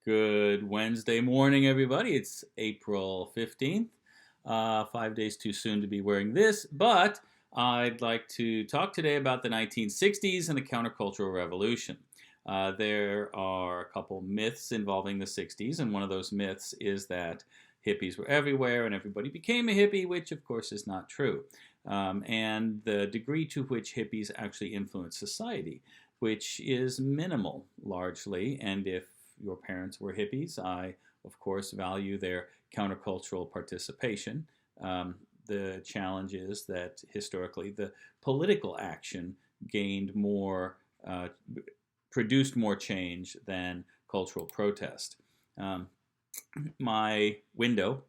Good Wednesday morning, everybody. It's April 15th. 5 days too soon to be wearing this, but I'd like to talk today about the 1960s and the Countercultural Revolution. There are a couple myths involving the 60s, and one of those myths is that hippies were everywhere and everybody became a hippie, which of course is not true. And the degree to which hippies actually influence society, which is minimal largely, and if your parents were hippies, I, of course, value their countercultural participation. The challenge is that historically the political action gained more, produced more change than cultural protest. Um, my window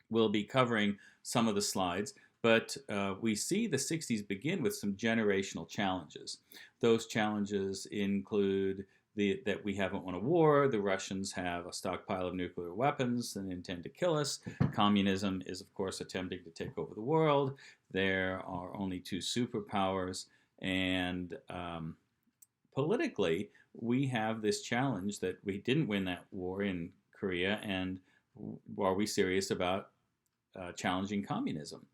will be covering some of the slides, but we see the 60s begin with some generational challenges. Those challenges include that we haven't won a war, the Russians have a stockpile of nuclear weapons and intend to kill us. Communism is, of course, attempting to take over the world. There are only two superpowers, and politically, we have this challenge that we didn't win that war in Korea, and are we serious about challenging communism?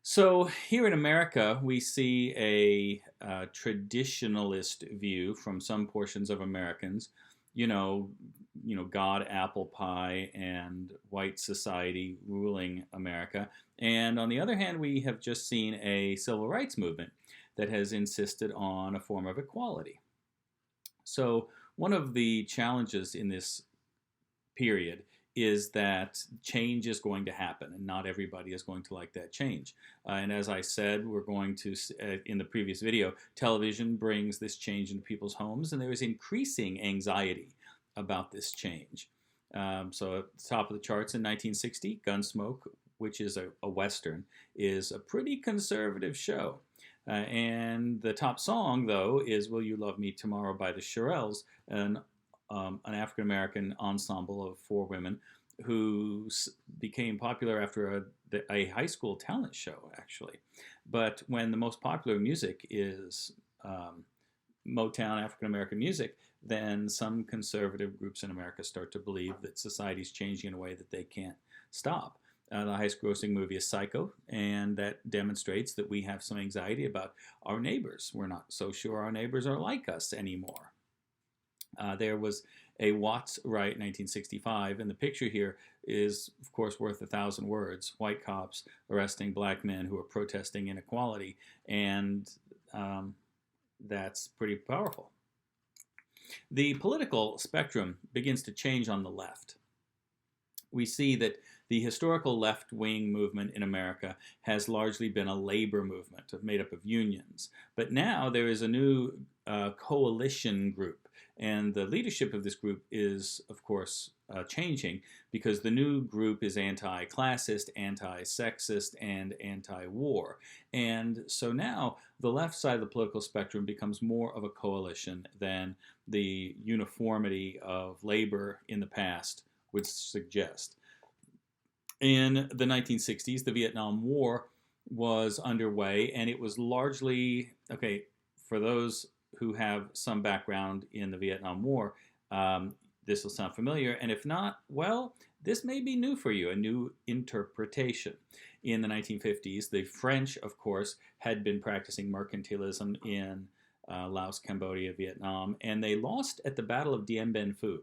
So here in America, we see a traditionalist view from some portions of Americans, God, apple pie, and white society ruling America. And on the other hand, we have just seen a civil rights movement that has insisted on a form of equality. So one of the challenges in this period is that change is going to happen, and not everybody is going to like that change. And as I said, we're going to, in the previous video, television brings this change into people's homes, and there is increasing anxiety about this change. So at the top of the charts in 1960, Gunsmoke, which is a Western, is a pretty conservative show. And the top song, though, is Will You Love Me Tomorrow by the Shirelles, an African-American ensemble of four women who became popular after a high school talent show, actually. But when the most popular music is Motown African-American music, then some conservative groups in America start to believe that society's changing in a way that they can't stop. The highest grossing movie is Psycho, and that demonstrates that we have some anxiety about our neighbors. We're not so sure our neighbors are like us anymore. There was a Watts riot in 1965, and the picture here is, of course, worth 1,000 words. White cops arresting black men who are protesting inequality, and that's pretty powerful. The political spectrum begins to change on the left. We see that the historical left-wing movement in America has largely been a labor movement made up of unions. But now there is a new coalition group, and the leadership of this group is, of course, changing because the new group is anti-classist, anti-sexist, and anti-war. And so now the left side of the political spectrum becomes more of a coalition than the uniformity of labor in the past would suggest. In the 1960s, the Vietnam War was underway, and it was largely, okay, for those who have some background in the Vietnam War, this will sound familiar, and if not, well, this may be new for you, a new interpretation. In the 1950s, the French, of course, had been practicing mercantilism in Laos, Cambodia, Vietnam, and they lost at the Battle of Dien Bien Phu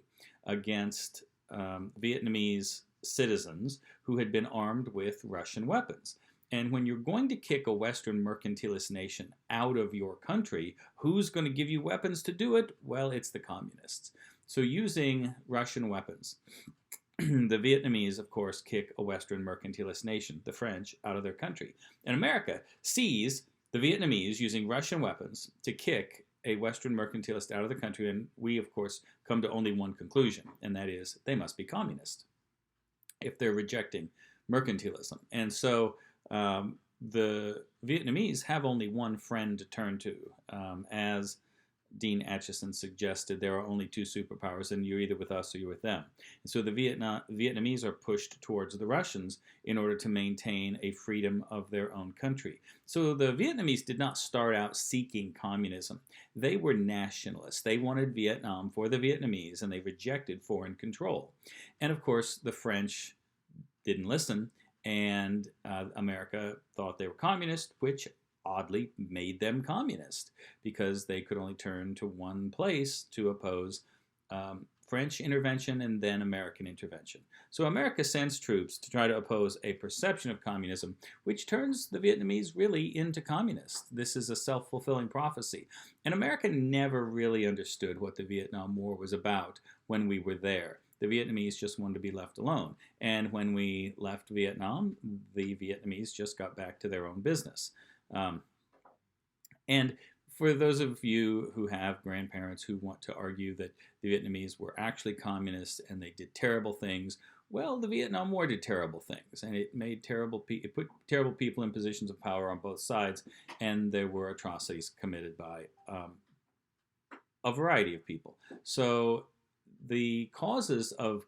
against Vietnamese citizens who had been armed with Russian weapons. And when you're going to kick a Western mercantilist nation out of your country, who's going to give you weapons to do it? Well, it's the communists. So using Russian weapons, the Vietnamese, of course, kick a Western mercantilist nation, the French, out of their country. And America sees the Vietnamese using Russian weapons to kick a Western mercantilist out of the country, and we, of course, come to only one conclusion, and that is they must be communist if they're rejecting mercantilism. And so the Vietnamese have only one friend to turn to as Dean Acheson suggested, there are only two superpowers, and you're either with us or you're with them. And so the Vietnamese are pushed towards the Russians in order to maintain a freedom of their own country. So the Vietnamese did not start out seeking communism. They were nationalists. They wanted Vietnam for the Vietnamese, and they rejected foreign control. And of course, the French didn't listen, and America thought they were communist, which oddly made them communist because they could only turn to one place to oppose French intervention and then American intervention. So America sends troops to try to oppose a perception of communism, which turns the Vietnamese really into communists. This is a self-fulfilling prophecy. And America never really understood what the Vietnam War was about when we were there. The Vietnamese just wanted to be left alone. And when we left Vietnam, the Vietnamese just got back to their own business. And for those of you who have grandparents who want to argue that the Vietnamese were actually communists and they did terrible things, well, the Vietnam War did terrible things, and it put terrible people in positions of power on both sides, and there were atrocities committed by a variety of people. So the causes of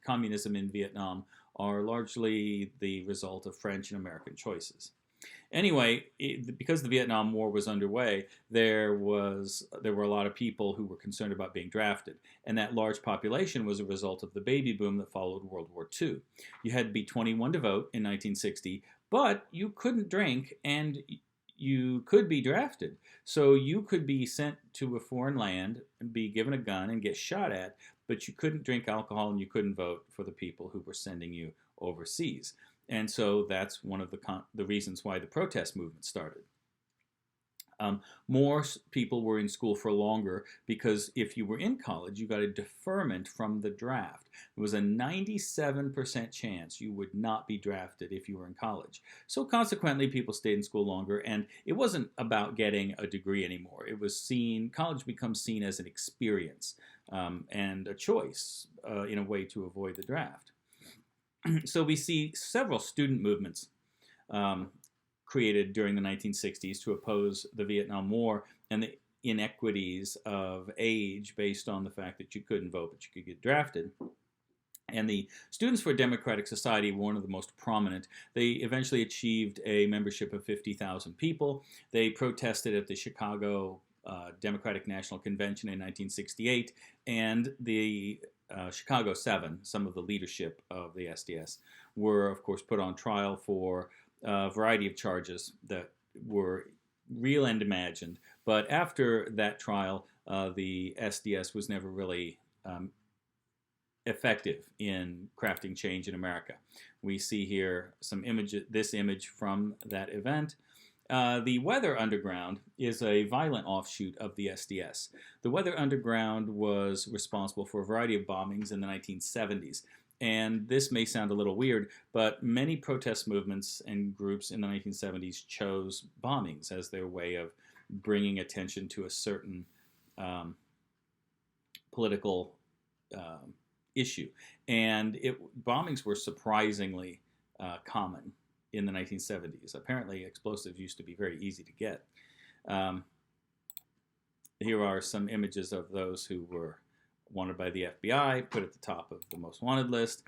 communism in Vietnam are largely the result of French and American choices. Anyway, because the Vietnam War was underway, there were a lot of people who were concerned about being drafted, and that large population was a result of the baby boom that followed World War II. You had to be 21 to vote in 1960, but you couldn't drink, and you could be drafted. So you could be sent to a foreign land and be given a gun and get shot at, but you couldn't drink alcohol and you couldn't vote for the people who were sending you overseas. And so that's one of the reasons why the protest movement started. More people were in school for longer because if you were in college, you got a deferment from the draft. There was a 97% chance you would not be drafted if you were in college. So consequently, people stayed in school longer, and it wasn't about getting a degree anymore. It was college becomes seen as an experience and a choice in a way to avoid the draft. So we see several student movements created during the 1960s to oppose the Vietnam War and the inequities of age based on the fact that you couldn't vote but you could get drafted. And the Students for a Democratic Society were one of the most prominent. They eventually achieved a membership of 50,000 people. They protested at the Chicago Democratic National Convention in 1968, and the Chicago 7, some of the leadership of the SDS, were, of course, put on trial for a variety of charges that were real and imagined. But after that trial, the SDS was never really effective in crafting change in America. We see here this image from that event. The Weather Underground is a violent offshoot of the SDS. The Weather Underground was responsible for a variety of bombings in the 1970s. And this may sound a little weird, but many protest movements and groups in the 1970s chose bombings as their way of bringing attention to a certain political issue. And bombings were surprisingly common in the 1970s. Apparently, explosives used to be very easy to get. Here are some images of those who were wanted by the FBI, put at the top of the most wanted list.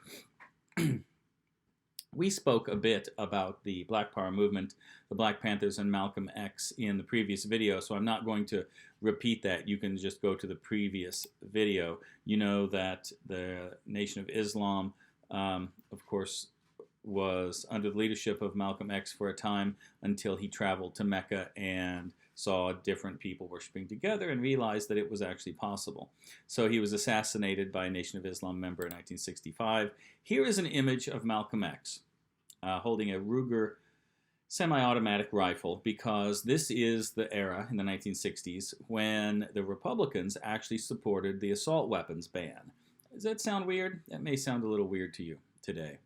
We spoke a bit about the Black Power movement, the Black Panthers, and Malcolm X in the previous video, so I'm not going to repeat that. You can just go to the previous video. You know that the Nation of Islam, of course, was under the leadership of Malcolm X for a time until he traveled to Mecca and saw different people worshiping together and realized that it was actually possible. So he was assassinated by a Nation of Islam member in 1965. Here is an image of Malcolm X holding a Ruger semi-automatic rifle, because this is the era in the 1960s when the Republicans actually supported the assault weapons ban. Does that sound weird? That may sound a little weird to you today.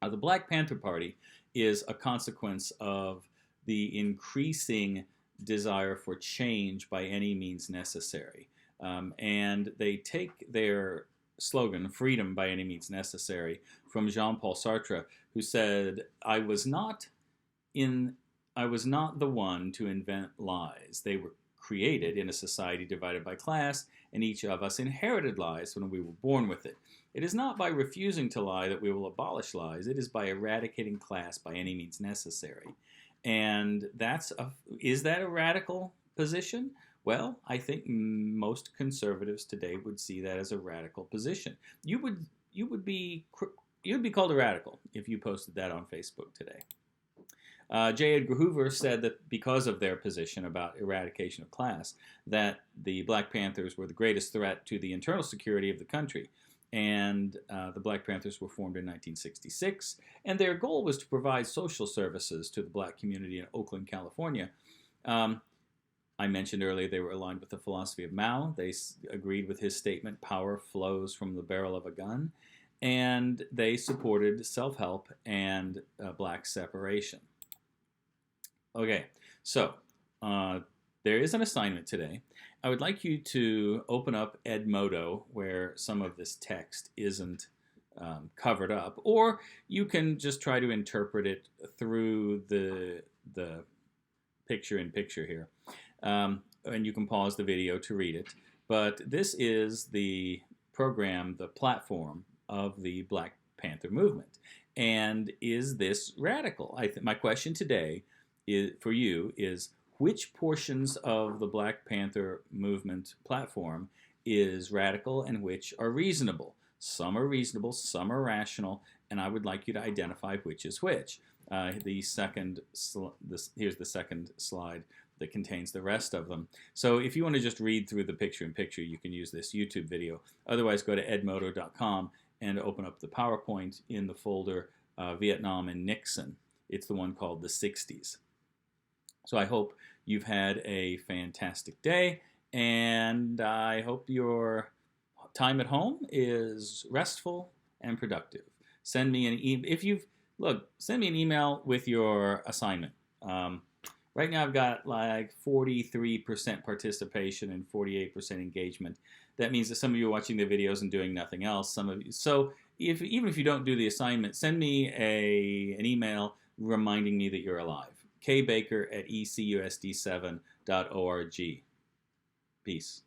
The Black Panther Party is a consequence of the increasing desire for change by any means necessary. And they take their slogan, freedom by any means necessary, from Jean-Paul Sartre, who said, I was not the one to invent lies. They were created in a society divided by class, and each of us inherited lies when we were born with it. It is not by refusing to lie that we will abolish lies. It is by eradicating class by any means necessary. And is that a radical position? Well, I think most conservatives today would see that as a radical position. You'd be called a radical if you posted that on Facebook today. J. Edgar Hoover said that because of their position about eradication of class, that the Black Panthers were the greatest threat to the internal security of the country. And the Black Panthers were formed in 1966, and their goal was to provide social services to the black community in Oakland, California. I mentioned earlier they were aligned with the philosophy of Mao. They agreed with his statement, power flows from the barrel of a gun. And they supported self-help and black separation. Okay, so there is an assignment today. I would like you to open up Edmodo, where some of this text isn't covered up, or you can just try to interpret it through the picture-in-picture here. And you can pause the video to read it. But this is the program, the platform of the Black Panther movement. And is this radical? My question today for you is, which portions of the Black Panther movement platform is radical and which are reasonable? Some are reasonable, some are rational, and I would like you to identify which is which. Here's the second slide that contains the rest of them. So if you want to just read through the picture-in-picture, you can use this YouTube video. Otherwise, go to edmodo.com and open up the PowerPoint in the folder Vietnam and Nixon. It's the one called the 60s. So I hope you've had a fantastic day, and I hope your time at home is restful and productive. Send me an send me an email with your assignment. Right now I've got like 43% participation and 48% engagement. That means that some of you are watching the videos and doing nothing else. So even if you don't do the assignment, send me an email reminding me that you're alive. kbaker@ecusd7.org. Peace.